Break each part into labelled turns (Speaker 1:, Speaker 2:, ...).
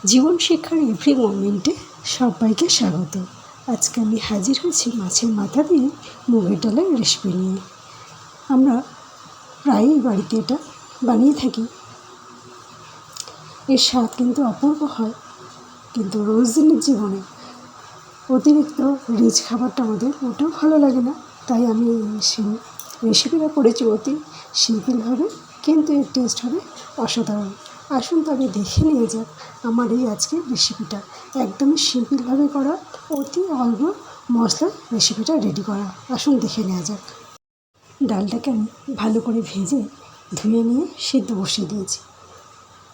Speaker 1: জীবন শিক্ষার এভরি মোমেন্টে সবাইকে স্বাগত। আজকে আমি হাজির হয়েছি মাছের মাথা দিয়ে মুগের ডালের রেসিপি নিয়ে। আমরা প্রায়ই বাড়িতে এটা বানিয়ে থাকি। এর স্বাদ কিন্তু অপূর্ব হয়, কিন্তু রোজ দিনের জীবনে অতিরিক্ত রিচ খাবারটা আমাদের মোটেও ভালো লাগে না। তাই আমি এই রেসিপিটা করেছি অতি সিম্পলভাবে, কিন্তু এর টেস্ট হবে অসাধারণ। আসুন তবে দেখে নিয়ে যাক আমার এই আজকের রেসিপিটা। একদমই সিম্পলভাবে করা, অতি অল্প মশলার রেসিপিটা রেডি করা। আসুন দেখে নেওয়া যাক। ডালটাকে আমি ভালো করে ভেজে ধুয়ে নিয়ে সিদ্ধ বসিয়ে দিয়েছি।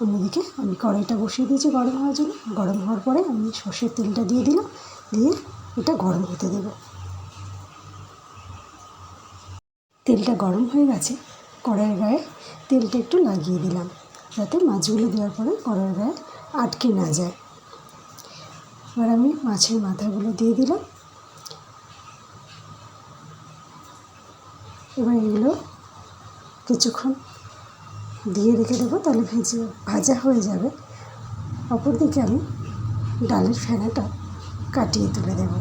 Speaker 1: অন্যদিকে আমি কড়াইটা বসিয়ে দিয়েছি গরম হওয়ার জন্য। গরম হওয়ার পরে আমি সর্ষের তেলটা দিয়ে দিলাম, দিয়ে এটা গরম হতে দেব। তেলটা গরম হয়ে গেছে, কড়াইয়ের গায়ে তেলটা একটু লাগিয়ে দিলাম, যাতে মাছগুলো দেওয়ার পরে কড়াইয়ের গায়ে আটকে না যায়। এবার আমি মাছের মাথাগুলো দিয়ে দিলাম। এবার এগুলো কিছুক্ষণ দিয়ে রেখে দেবো, তাহলে ভাজা হয়ে যাবে। অপরদিকে আমি ডালের ফেনাটা কাটিয়ে তুলে দেব।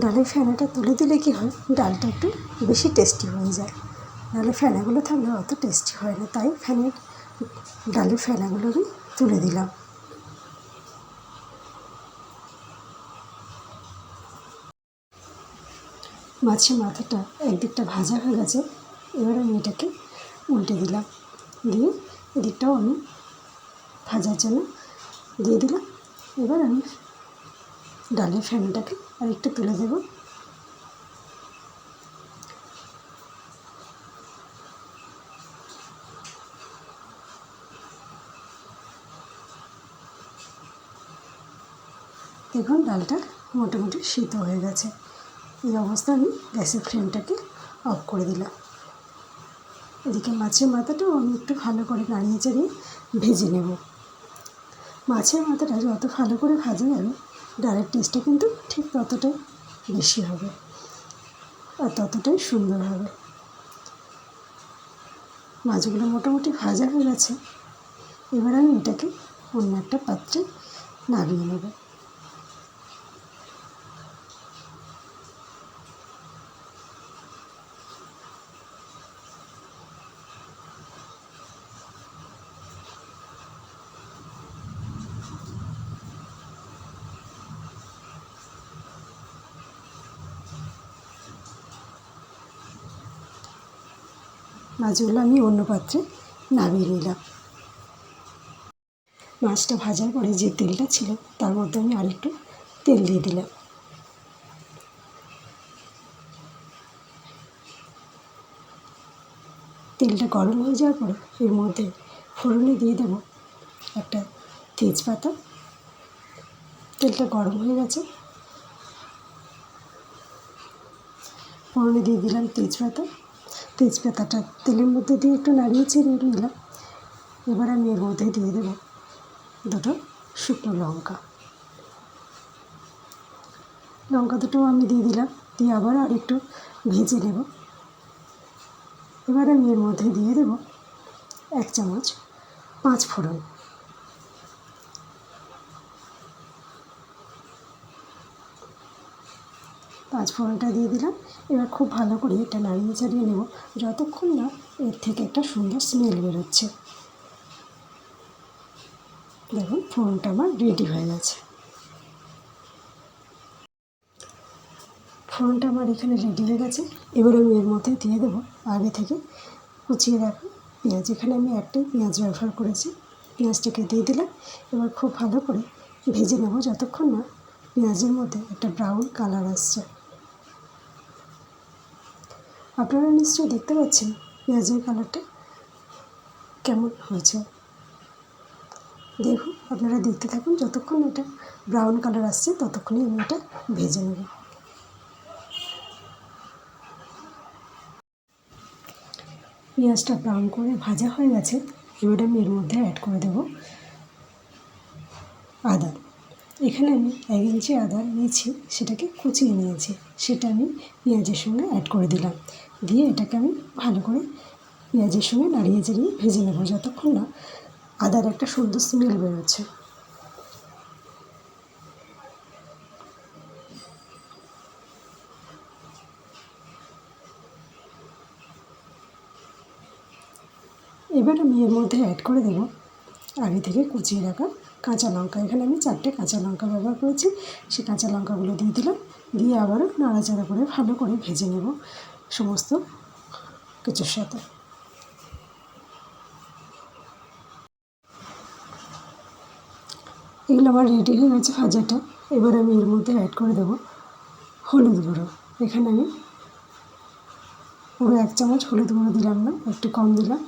Speaker 1: ডালের ফেনাটা তুলে দিলে কী হয়, ডালটা একটু বেশি টেস্টি হয়ে যায়। ডালের ফেনাগুলো থাকলে অত টেস্টি হয় না, তাই ডালের ফেনাগুলো আমি তুলে দিলাম। মাছের মাথাটা একদিকটা ভাজা হয়ে গেছে, এবার আমি এটাকে উল্টে দিলাম, দিয়ে এদিকটাও আমি ভাজার জন্য দিয়ে দিলাম। এবার আমি ডালের ফেনাটাকে আরেকটু তুলে দেব। দেখুন ডালটা মোটামুটি সিদ্ধ হয়ে গেছে। এই অবস্থায় আমি গ্যাসের ফ্লেমটাকে অফ করে দিলাম। এদিকে মাছের মাথাটাও আমি একটু ভালো করে নাড়িয়ে চাড়িয়ে ভেজে নেব। মাছের মাথাটা যত ভালো করে ভাজা যাবে, ডালের টেস্টটা কিন্তু ঠিক ততটাই বেশি হবে আর ততটাই সুন্দর হবে। মাছগুলো মোটামুটি ভাজা হয়ে গেছে, এবার আমি এটাকে অন্য একটা পাত্রে নামিয়ে নেব। মাছগুলো আমি অন্য পাত্রে নামিয়ে নিলাম। মাছটা ভাজার পরে যে তেলটা ছিল তার মধ্যে আমি আরেকটু তেল দিয়ে দিলাম। তেলটা গরম হয়ে যাওয়ার পরে এর মধ্যে ফোড়নে দিয়ে দেব একটা তেজপাতা। তেলটা গরম হয়ে গেছে, ফোড়নে দিয়ে দিলাম তেজপাতা। তেজপাতাটা তেলের মধ্যে দিয়ে একটু নাড়িয়ে চেড়িয়ে নিলাম। এবার আমি এর মধ্যে দিয়ে দেব দুটো শুকনো লঙ্কা। লঙ্কা দুটো আমি দিয়ে দিলাম, দিয়ে আবার আরেকটু ভেজে নেব। এবার আমি এর মধ্যে দিয়ে দেব 1 চামচ 5 ফোড়ন। পাঁচফোড়নটা দিয়ে দিলাম। এবার খুব ভালো করে এটা নাড়িয়ে চাড়িয়ে নেব, যতক্ষণ না এর থেকে একটা সুন্দর স্মেল বেরোচ্ছে। দেখুন ফোড়নটা আমার রেডি হয়ে গেছে। ফোড়নটা আমার এখানে রেডি হয়ে গেছে। এবার আমি এর মধ্যে দিয়ে দেবো আগে থেকে কুচিয়ে রাখা পেঁয়াজ। এখানে আমি একটাই পেঁয়াজ ব্যবহার করেছি। পেঁয়াজটাকে দিয়ে দিলাম। এবার খুব ভালো করে ভেজে নেব যতক্ষণ না পেঁয়াজের মধ্যে একটা ব্রাউন কালার আসছে। আপনারা নিশ্চয়ই দেখতে পাচ্ছেন পেঁয়াজের কালারটা কেমন হয়েছে। দেখুন, আপনারা দেখতে থাকুন, যতক্ষণ এটা ব্রাউন কালার আসছে ততক্ষণই আমি এটা ভেজে নেব। পেঁয়াজটা ব্রাউন করে ভাজা হয়ে গেছে। এবার আমি এর মধ্যে অ্যাড করে দেব আদা। এখানে আমি 1 ইঞ্চি আদা নিয়েছি, সেটাকে কুচিয়ে নিয়েছি, সেটা আমি পেঁয়াজের সঙ্গে অ্যাড করে দিলাম। দিয়ে এটাকে আমি ভালো করে পেঁয়াজের সঙ্গে নাড়িয়ে চাড়িয়ে ভেজে নেব, যতক্ষণ না আদার একটা সুন্দর স্মেল বেরোচ্ছে। এবার আমি এর মধ্যে অ্যাড করে দেবো আগে থেকে কুচিয়ে রাখা কাঁচা লঙ্কা। এখানে আমি 4টে কাঁচা লঙ্কা ব্যবহার করেছি। সেই কাঁচা লঙ্কাগুলো দিয়ে দিলাম, দিয়ে আবারও নাড়াচাড়া করে ভালো করে ভেজে নেব সমস্ত কিছুর সাথে। এগুলো আমার রেডি হয়ে গেছে ভাজাটা। এবার আমি এর মধ্যে অ্যাড করে দেবো হলুদ গুঁড়ো। এখানে আমি পুরো 1 চামচ হলুদ গুঁড়ো দিলাম না, একটু কম দিলাম।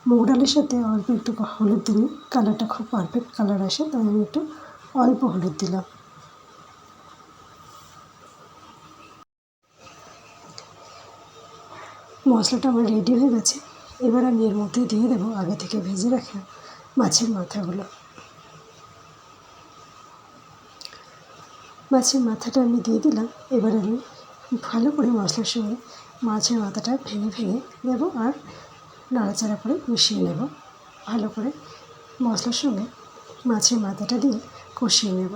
Speaker 1: মুগ ডালের সাথে অল্প একটু হলুদ দিলে কালারটা খুব পারফেক্ট কালার আসে, তাই আমি একটু অল্প হলুদ দিলাম। মশলাটা আমার রেডি হয়ে গেছে। এবার আমি এর মধ্যে দিয়ে দেবো আগে থেকে ভেজে রাখা মাছের মাথাগুলো। মাছের মাথাটা আমি দিয়ে দিলাম। এবার আমি ভালো করে মশলার সঙ্গে মাছের মাথাটা ভেঙে ভেঙে দেবো আর নাড়াচাড়া করে মিশিয়ে নেব। ভালো করে মশলার সঙ্গে মাছের মাথাটা দিয়ে কষিয়ে নেব।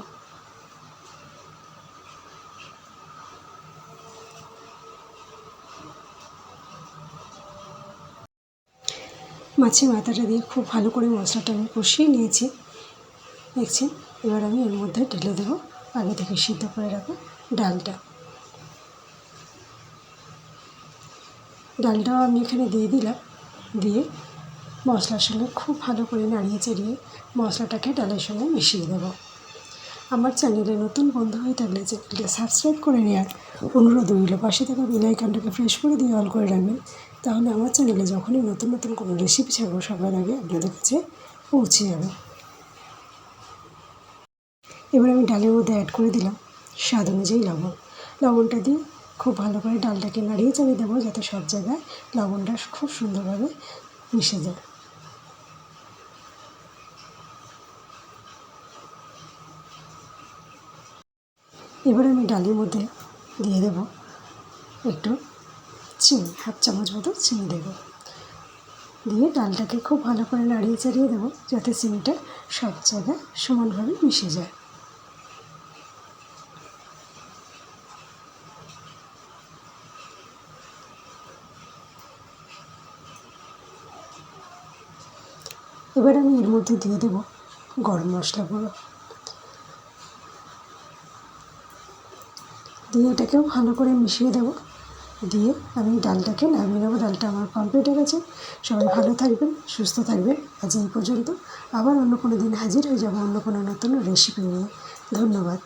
Speaker 1: মাছের মাথাটা দিয়ে খুব ভালো করে মশলাটা আমি কষিয়ে নিয়েছি দেখছি। এবার আমি এর মধ্যে ঢেলে দেবো আগে থেকে সিদ্ধ করে রাখা ডালটা। ডালটাও আমি এখানে দিয়ে দিলাম, দিয়ে মশলার সঙ্গে খুব ভালো করে নাড়িয়ে চাড়িয়ে মশলাটাকে ডালের সঙ্গে মিশিয়ে দেবো। আমার চ্যানেলে নতুন বন্ধু হয়ে থাকলে চ্যানেলটা সাবস্ক্রাইব করে নেওয়ার অনুরোধ রইল। পাশে থাকা বেল আইকনটাকে প্রেস করে দিয়ে অল করে রাখবেন, তাহলে আমার চ্যানেলে যখনই নতুন নতুন কোনো রেসিপি ছাড়বো সবার আগে আপনাদের কাছে পৌঁছে যাবে। এবার আমি ডালের মধ্যে অ্যাড করে দিলাম স্বাদ অনুযায়ী লবণ। লবণটা দিয়ে খুব ভালো করে ডালটাকে নাড়িয়ে চাড়িয়ে দেবো, যাতে সব জায়গায় লবণটা খুব সুন্দরভাবে মিশে যায়। এবার আমি ডালের মধ্যে দিয়ে দেবো একটু চিনি, 1/2 চামচ মতো চিনি দেবো। দিয়ে ডালটাকে খুব ভালো করে নাড়িয়ে চাড়িয়ে দেবো, যাতে চিনিটা সব জায়গায় সমানভাবে মিশে যায়। এবার আমি এর মধ্যে দিয়ে দেবো গরম মশলা গুঁড়ো, দিয়ে এটাকেও ভালো করে মিশিয়ে দেবো। দিয়ে আমি ডালটাকে নামিয়ে নেবো। ডালটা আমার কমপ্লিট হয়ে গেছে। সবাই ভালো থাকবেন, সুস্থ থাকবেন। আজ এই পর্যন্ত। আবার অন্য কোনো দিন হাজির হয়ে যাবো অন্য কোনো নতুন রেসিপি নিয়ে। ধন্যবাদ।